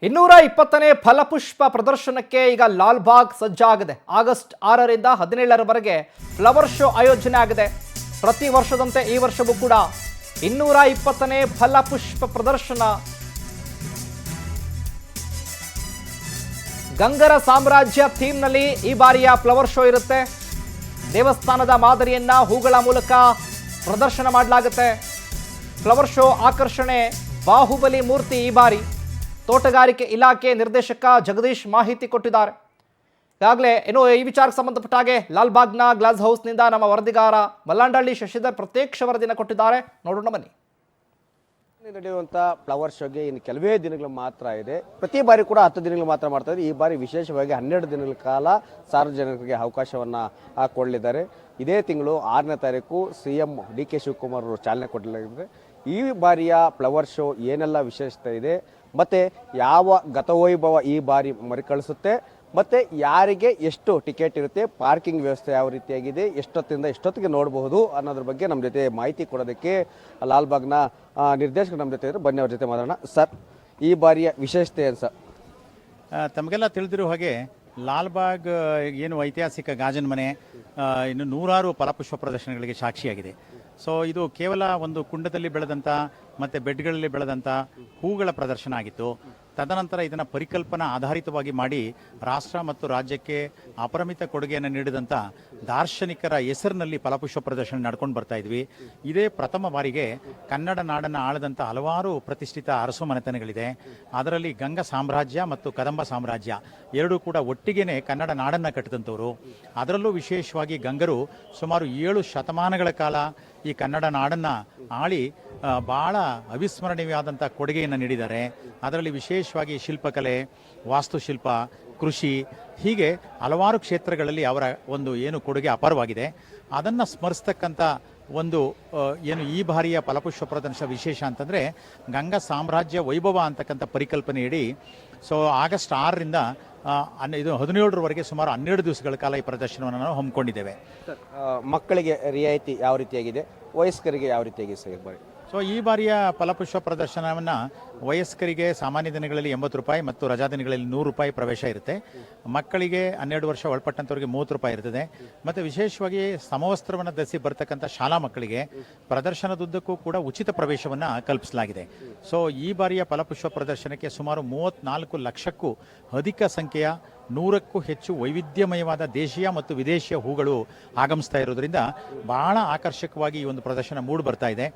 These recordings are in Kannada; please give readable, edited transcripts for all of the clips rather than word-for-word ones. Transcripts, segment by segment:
220ನೇ ಫಲಪುಷ್ಪ ಪ್ರದರ್ಶನಕ್ಕೆ ಈಗ ಲಾಲ್ಬಾಗ್ ಸಜ್ಜಾಗಿದೆ. ಆಗಸ್ಟ್ 6ರಿಂದ 17ರವರೆಗೆ ಫ್ಲವರ್ ಶೋ ಆಯೋಜನೆ ಆಗಿದೆ. ಪ್ರತಿ ವರ್ಷದಂತೆ ಈ ವರ್ಷವೂ ಕೂಡ 220ನೇ ಫಲಪುಷ್ಪ ಪ್ರದರ್ಶನ ಗಂಗರ ಸಾಮ್ರಾಜ್ಯ ಥೀಮ್ನಲ್ಲಿ ಈ ಬಾರಿಯ ಫ್ಲವರ್ ಶೋ ಇರುತ್ತೆ. ದೇವಸ್ಥಾನದ ಮಾದರಿಯನ್ನ ಹೂಗಳ ಮೂಲಕ ಪ್ರದರ್ಶನ ಮಾಡಲಾಗುತ್ತೆ. ಫ್ಲವರ್ ಶೋ ಆಕರ್ಷಣೆ ಬಾಹುಬಲಿ ಮೂರ್ತಿ ಈ ಬಾರಿ. ತೋಟಗಾರಿಕೆ ಇಲಾಖೆ ನಿರ್ದೇಶಕ ಜಗದೀಶ್ ಮಾಹಿತಿ ಕೊಟ್ಟಿದ್ದಾರೆ. ಈಗಾಗಲೇ ಏನೋ ಈ ವಿಚಾರಕ್ಕೆ ಸಂಬಂಧಪಟ್ಟ ಹಾಗೆ ಲಾಲ್ಬಾಗ್ನ ಗ್ಲಾಸ್ ಹೌಸ್ನಿಂದ ನಮ್ಮ ವರದಿಗಾರ ಮಲ್ಲಾಂಡಹಳ್ಳಿ ಶಶಿಧರ್ ಪ್ರತ್ಯಕ್ಷ ವರದಿಯನ್ನು ಕೊಟ್ಟಿದ್ದಾರೆ. ನೋಡೋಣ ಬನ್ನಿ. ನಡೆಯುವಂಥ ಫ್ಲವರ್ ಶೋಗೆ ಇನ್ನು ಕೆಲವೇ ದಿನಗಳು ಮಾತ್ರ ಇದೆ. ಪ್ರತಿ ಬಾರಿ ಕೂಡ 10 ದಿನಗಳು ಮಾತ್ರ ಮಾಡ್ತಾ ಇದ್ದಾರೆ. ಈ ಬಾರಿ ವಿಶೇಷವಾಗಿ 12 ದಿನಗಳ ಕಾಲ ಸಾರ್ವಜನಿಕರಿಗೆ ಅವಕಾಶವನ್ನು ಕೊಡಲಿದ್ದಾರೆ. ಇದೇ ತಿಂಗಳು 6ನೇ ತಾರೀಕು CM DK ಶಿವಕುಮಾರ್ ಅವರು ಚಾಲನೆ ಕೊಡಲಾಗಿದೆ. ಈ ಬಾರಿಯ ಫ್ಲವರ್ ಶೋ ಏನೆಲ್ಲ ವಿಶೇಷತೆ ಇದೆ ಮತ್ತು ಯಾವ ಗತವೈಭವ ಈ ಬಾರಿ ಮರುಕಳಿಸುತ್ತೆ ಮತ್ತು ಯಾರಿಗೆ ಎಷ್ಟು ಟಿಕೆಟ್ ಇರುತ್ತೆ, ಪಾರ್ಕಿಂಗ್ ವ್ಯವಸ್ಥೆ ಯಾವ ರೀತಿಯಾಗಿದೆ, ಎಷ್ಟೊತ್ತಿಂದ ಎಷ್ಟೊತ್ತಿಗೆ ನೋಡಬಹುದು ಅನ್ನೋದ್ರ ಬಗ್ಗೆ ನಮ್ಮ ಜೊತೆ ಮಾಹಿತಿ ಕೊಡೋದಕ್ಕೆ ಲಾಲ್ಬಾಗ್ನ ನಿರ್ದೇಶಕರು ನಮ್ಮ ಜೊತೆ ಇದ್ದಾರೆ. ಬನ್ನಿ ಅವ್ರ ಜೊತೆ ಮಾತಾಡೋಣ. ಸರ್, ಈ ಬಾರಿಯ ವಿಶೇಷತೆ ಏನು ಸರ್? ತಮಗೆಲ್ಲ ತಿಳಿದಿರೋ ಹಾಗೆ ಲಾಲ್ಬಾಗ್ ಏನು ಐತಿಹಾಸಿಕ ಗಾಜನ ಮನೆ ಇನ್ನು ನೂರಾರು ಫಲಪುಷ್ಪ ಪ್ರದರ್ಶನಗಳಿಗೆ ಸಾಕ್ಷಿಯಾಗಿದೆ. ಸೊ ಇದು ಕೇವಲ ಒಂದು ಕುಂಡದಲ್ಲಿ ಬೆಳೆದಂಥ ಮತ್ತು ಬೆಡ್ಗಳಲ್ಲಿ ಬೆಳೆದಂಥ ಹೂಗಳ ಪ್ರದರ್ಶನ ಆಗಿತ್ತು. ತದನಂತರ ಇದನ್ನು ಪರಿಕಲ್ಪನಾ ಆಧಾರಿತವಾಗಿ ಮಾಡಿ ರಾಷ್ಟ್ರ ಮತ್ತು ರಾಜ್ಯಕ್ಕೆ ಅಪರಿಮಿತ ಕೊಡುಗೆಯನ್ನು ನೀಡಿದಂಥ ದಾರ್ಶನಿಕರ ಹೆಸರಿನಲ್ಲಿ ಫಲಪುಷ್ಪ ಪ್ರದರ್ಶನ ನಡ್ಕೊಂಡು ಬರ್ತಾ ಇದ್ವಿ. ಇದೇ ಪ್ರಥಮ ಬಾರಿಗೆ ಕನ್ನಡ ನಾಡನ್ನು ಆಳದಂಥ ಹಲವಾರು ಪ್ರತಿಷ್ಠಿತ ಅರಸು ಮನೆತನಗಳಿದೆ. ಅದರಲ್ಲಿ ಗಂಗ ಸಾಮ್ರಾಜ್ಯ ಮತ್ತು ಕದಂಬ ಸಾಮ್ರಾಜ್ಯ ಎರಡೂ ಕೂಡ ಒಟ್ಟಿಗೆನೇ ಕನ್ನಡ ನಾಡನ್ನು ಕಟ್ಟಿದಂಥವರು. ಅದರಲ್ಲೂ ವಿಶೇಷವಾಗಿ ಗಂಗರು ಸುಮಾರು 7 ಶತಮಾನಗಳ ಕಾಲ ಈ ಕನ್ನಡ ನಾಡನ್ನು ಆಳಿ ಭಾಳ ಅವಿಸ್ಮರಣೀಯವಾದಂಥ ಕೊಡುಗೆಯನ್ನು ನೀಡಿದ್ದಾರೆ. ಅದರಲ್ಲಿ ವಿಶೇಷವಾಗಿ ಶಿಲ್ಪಕಲೆ, ವಾಸ್ತುಶಿಲ್ಪ, ಕೃಷಿ ಹೀಗೆ ಹಲವಾರು ಕ್ಷೇತ್ರಗಳಲ್ಲಿ ಅವರ ಒಂದು ಏನು ಕೊಡುಗೆ ಅಪಾರವಾಗಿದೆ. ಅದನ್ನು ಸ್ಮರಿಸ್ತಕ್ಕಂಥ ಒಂದು ಏನು ಈ ಬಾರಿಯ ಫಲಪುಷ್ಪ ಪ್ರದರ್ಶನ ವಿಶೇಷ ಅಂತಂದರೆ ಗಂಗಾ ಸಾಮ್ರಾಜ್ಯ ವೈಭವ ಅಂತಕ್ಕಂಥ ಪರಿಕಲ್ಪನೆಯಡಿ ಆಗಸ್ಟ್ 6ರಿಂದ ಇದು 17ರವರೆಗೆ ಸುಮಾರು 12 ದಿವಸಗಳ ಕಾಲ ಈ ಪ್ರದರ್ಶನವನ್ನು ನಾವು ಹಮ್ಮಿಕೊಂಡಿದ್ದೇವೆ. ಮಕ್ಕಳಿಗೆ ರಿಯಾಯಿತಿ ಯಾವ ರೀತಿಯಾಗಿದೆ, ವಯಸ್ಕರಿಗೆ ಯಾವ ರೀತಿಯಾಗಿದೆ ಸರ್ ಬಾರಿ? ಈ ಬಾರಿಯ ಫಲಪುಷ್ಪ ಪ್ರದರ್ಶನವನ್ನು ವಯಸ್ಕರಿಗೆ ಸಾಮಾನ್ಯ ದಿನಗಳಲ್ಲಿ 80 ರೂಪಾಯಿ ಮತ್ತು ರಜಾ ದಿನಗಳಲ್ಲಿ 100 ರೂಪಾಯಿ ಪ್ರವೇಶ ಇರುತ್ತೆ. ಮಕ್ಕಳಿಗೆ 12 ವರ್ಷ ಒಳಪಟ್ಟಂಥವ್ರಿಗೆ 30 ರೂಪಾಯಿ ಇರ್ತದೆ. ಮತ್ತು ವಿಶೇಷವಾಗಿ ಸಮವಸ್ತ್ರವನ್ನು ಧರಿಸಿ ಬರ್ತಕ್ಕಂಥ ಶಾಲಾ ಮಕ್ಕಳಿಗೆ ಪ್ರದರ್ಶನದುದ್ದಕ್ಕೂ ಕೂಡ ಉಚಿತ ಪ್ರವೇಶವನ್ನು ಕಲ್ಪಿಸಲಾಗಿದೆ. ಈ ಬಾರಿಯ ಫಲಪುಷ್ಪ ಪ್ರದರ್ಶನಕ್ಕೆ ಸುಮಾರು 34 ಲಕ್ಷಕ್ಕೂ ಅಧಿಕ ಸಂಖ್ಯೆಯ 100ಕ್ಕೂ ಹೆಚ್ಚು ವೈವಿಧ್ಯಮಯವಾದ ದೇಶೀಯ ಮತ್ತು ವಿದೇಶಿಯ ಹೂಗಳು ಆಗಮಿಸ್ತಾ ಇರೋದ್ರಿಂದ ಬಹಳ ಆಕರ್ಷಕವಾಗಿ ಈ ಒಂದು ಪ್ರದರ್ಶನ ಮೂಡಿ ಬರ್ತಾ ಇದೆ.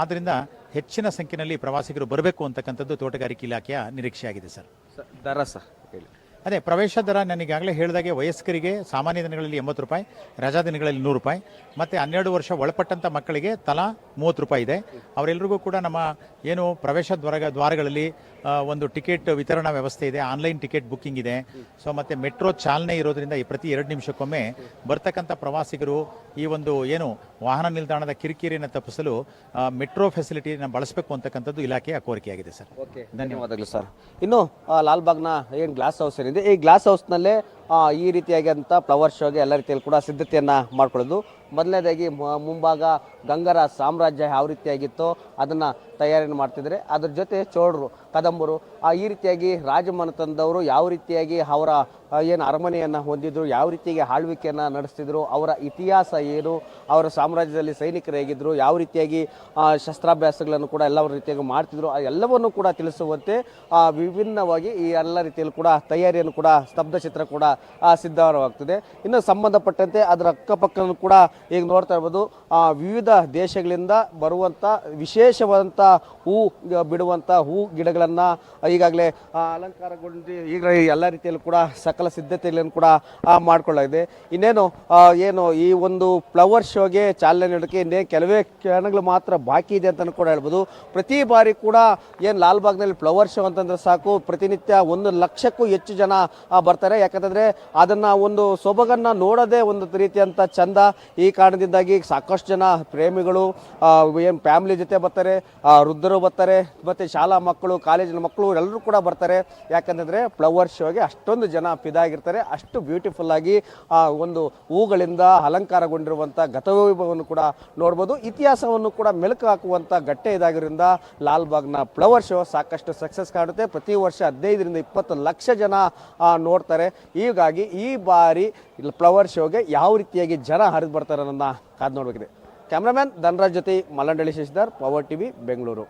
ಆದ್ದರಿಂದ ಹೆಚ್ಚಿನ ಸಂಖ್ಯೆಯಲ್ಲಿ ಪ್ರವಾಸಿಗರು ಬರಬೇಕು ಅಂತಕ್ಕಂಥದ್ದು ತೋಟಗಾರಿಕೆ ಇಲಾಖೆಯ ನಿರೀಕ್ಷೆಯಾಗಿದೆ ಸರ್. ದರ ಸರ್ ಹೇಳಿ. ಅದೇ ಪ್ರವೇಶ ದರ ನನಗಾಗಲೇ ಹೇಳಿದಾಗೆ ವಯಸ್ಕರಿಗೆ ಸಾಮಾನ್ಯ ದಿನಗಳಲ್ಲಿ 80 ರೂಪಾಯಿ, ರಜಾ ದಿನಗಳಲ್ಲಿ 100 ರೂಪಾಯಿ ಮತ್ತು 12 ವರ್ಷ ಒಳಪಟ್ಟಂಥ ಮಕ್ಕಳಿಗೆ ತಲಾ 30 ರೂಪಾಯಿ ಇದೆ. ಅವರೆಲ್ಲರಿಗೂ ಕೂಡ ನಮ್ಮ ಏನು ಪ್ರವೇಶ ದ್ವಾರಗಳಲ್ಲಿ ಒಂದು ಟಿಕೆಟ್ ವಿತರಣಾ ವ್ಯವಸ್ಥೆ ಇದೆ, ಆನ್ಲೈನ್ ಟಿಕೆಟ್ ಬುಕ್ಕಿಂಗ್ ಇದೆ. ಮತ್ತು ಮೆಟ್ರೋ ಚಾಲನೆ ಇರೋದ್ರಿಂದ ಪ್ರತಿ 2 ನಿಮಿಷಕ್ಕೊಮ್ಮೆ ಬರ್ತಕ್ಕಂಥ ಪ್ರವಾಸಿಗರು ಈ ಒಂದು ಏನು ವಾಹನ ನಿಲ್ದಾಣದ ಕಿರಿಕಿರಿಯನ್ನು ತಪ್ಪಿಸಲು ಮೆಟ್ರೋ ಫೆಸಿಲಿಟಿಯನ್ನು ಬಳಸಬೇಕು ಅಂತಕ್ಕಂಥದ್ದು ಇಲಾಖೆಯ ಕೋರಿಕೆಯಾಗಿದೆ ಸರ್. ಓಕೆ, ಧನ್ಯವಾದಗಳು ಸರ್. ಇನ್ನು ಲಾಲ್ಬಾಗ್ನ ಏನು ಗ್ಲಾಸ್ ಹೌಸ್ ಏನಿದೆ, ಈ ಗ್ಲಾಸ್ ಹೌಸ್ನಲ್ಲೇ ಈ ರೀತಿಯಾಗಿಂಥ ಫ್ಲವರ್ ಶೋಗೆ ಎಲ್ಲ ರೀತಿಯಲ್ಲಿ ಕೂಡ ಸಿದ್ಧತೆಯನ್ನು ಮಾಡ್ಕೊಳ್ಳೋದು. ಮೊದಲನೇದಾಗಿ ಮುಂಭಾಗ ಗಂಗರ ಸಾಮ್ರಾಜ್ಯ ಯಾವ ರೀತಿಯಾಗಿತ್ತೋ ಅದನ್ನು ತಯಾರಿಯನ್ನು ಮಾಡ್ತಿದ್ದಾರೆ. ಅದ್ರ ಜೊತೆ ಚೋಳರು, ಕದಂಬರು ಈ ರೀತಿಯಾಗಿ ರಾಜಮನೆತನದವರು ಯಾವ ರೀತಿಯಾಗಿ ಅವರ ಏನು ಅರಮನೆಯನ್ನು ಹೊಂದಿದ್ರು, ಯಾವ ರೀತಿಯಾಗಿ ಆಳ್ವಿಕೆಯನ್ನು ನಡೆಸ್ತಿದ್ರು, ಅವರ ಇತಿಹಾಸ ಏನು, ಅವರ ಸಾಮ್ರಾಜ್ಯದಲ್ಲಿ ಸೈನಿಕರು ಹೇಗಿದ್ದರು, ಯಾವ ರೀತಿಯಾಗಿ ಶಸ್ತ್ರಾಭ್ಯಾಸಗಳನ್ನು ಕೂಡ ಎಲ್ಲ ರೀತಿಯಾಗಿ ಮಾಡ್ತಿದ್ರು, ಎಲ್ಲವನ್ನು ಕೂಡ ತಿಳಿಸುವಂತೆ ವಿಭಿನ್ನವಾಗಿ ಈ ಎಲ್ಲ ರೀತಿಯಲ್ಲಿ ಕೂಡ ತಯಾರಿಯನ್ನು ಕೂಡ ಸ್ತಬ್ಧ ಚಿತ್ರ ಕೂಡ ಸಿದ್ಧವಾಗ್ತಿದೆ. ಇನ್ನು ಸಂಬಂಧಪಟ್ಟಂತೆ ಅದರ ಅಕ್ಕಪಕ್ಕನೂ ಕೂಡ ಈಗ ನೋಡ್ತಾ ಇರ್ಬೋದು ವಿವಿಧ ದೇಶಗಳಿಂದ ಬರುವಂಥ ವಿಶೇಷವಾದಂಥ ಹೂ ಬಿಡುವಂಥ ಹೂ ಗಿಡಗಳನ್ನು ಈಗಾಗಲೇ ಅಲಂಕಾರಗೊಂಡು ಈಗ ಎಲ್ಲ ರೀತಿಯಲ್ಲೂ ಕೂಡ ಸಕಲ ಸಿದ್ಧತೆಗಳನ್ನು ಕೂಡ ಮಾಡಿಕೊಳ್ಳಲಾಗಿದೆ. ಇನ್ನೇನು ಏನು ಈ ಒಂದು ಫ್ಲವರ್ ಶೋಗೆ ಚಾಲನೆ ನೀಡೋಕ್ಕೆ ಇನ್ನೇ ಕೆಲವೇ ಕ್ಷಣಗಳು ಮಾತ್ರ ಬಾಕಿ ಇದೆ ಅಂತಲೂ ಕೂಡ ಹೇಳ್ಬೋದು. ಪ್ರತಿ ಬಾರಿ ಕೂಡ ಏನು ಲಾಲ್ಬಾಗ್ನಲ್ಲಿ ಫ್ಲವರ್ ಶೋ ಅಂತಂದ್ರೆ ಸಾಕು, ಪ್ರತಿನಿತ್ಯ 1 ಲಕ್ಷಕ್ಕೂ ಹೆಚ್ಚು ಜನ ಬರ್ತಾರೆ. ಯಾಕಂತಂದರೆ ಅದನ್ನು ಒಂದು ಸೊಬಗನ್ನು ನೋಡೋದೇ ಒಂದು ರೀತಿಯಂಥ ಚಂದ. ಈ ಕಾರಣದಿಂದಾಗಿ ಸಾಕಷ್ಟು ಜನ ಪ್ರೇಮಿಗಳು ಏನು ಫ್ಯಾಮಿಲಿ ಜೊತೆ ಬರ್ತಾರೆ, ವೃದ್ಧರು ಬರ್ತಾರೆ, ಮತ್ತು ಶಾಲಾ ಮಕ್ಕಳು, ಕಾಲೇಜಿನ ಮಕ್ಕಳು ಎಲ್ಲರೂ ಕೂಡ ಬರ್ತಾರೆ. ಯಾಕಂತಂದರೆ ಫ್ಲವರ್ ಶೋಗೆ ಅಷ್ಟೊಂದು ಜನ ಫಿದಾಗಿರ್ತಾರೆ. ಅಷ್ಟು ಬ್ಯೂಟಿಫುಲ್ ಆಗಿ ಒಂದು ಹೂಗಳಿಂದ ಅಲಂಕಾರಗೊಂಡಿರುವಂಥ ಗತವೈಭವವನ್ನು ಕೂಡ ನೋಡ್ಬೋದು. ಇತಿಹಾಸವನ್ನು ಕೂಡ ಮೆಲುಕು ಹಾಕುವಂಥ ಗಟ್ಟೆ ಇದಾಗಿರೋದ್ರಿಂದ ಲಾಲ್ಬಾಗ್ನ ಫ್ಲವರ್ ಶೋ ಸಾಕಷ್ಟು ಸಕ್ಸಸ್ ಕಾಣುತ್ತೆ. ಪ್ರತಿ ವರ್ಷ 15ರಿಂದ 20 ಲಕ್ಷ ಜನ ನೋಡ್ತಾರೆ. ಹೀಗಾಗಿ ಈ ಬಾರಿ ಫ್ಲವರ್ ಶೋಗೆ ಯಾವ ರೀತಿಯಾಗಿ ಜನ ಹರಿದು ಬರ್ತಾರೆ ಅನ್ನೋದನ್ನ ಕಾದು ನೋಡಬೇಕಿದೆ. ಕ್ಯಾಮ್ರಾಮ್ಯಾನ್ ಧನರಾಜ್ ಜೊತೆ ಮಲ್ಲಂಡಳ್ಳಿ ಶಶಿಧರ್, ಪವರ್ ಟಿವಿ, ಬೆಂಗಳೂರು.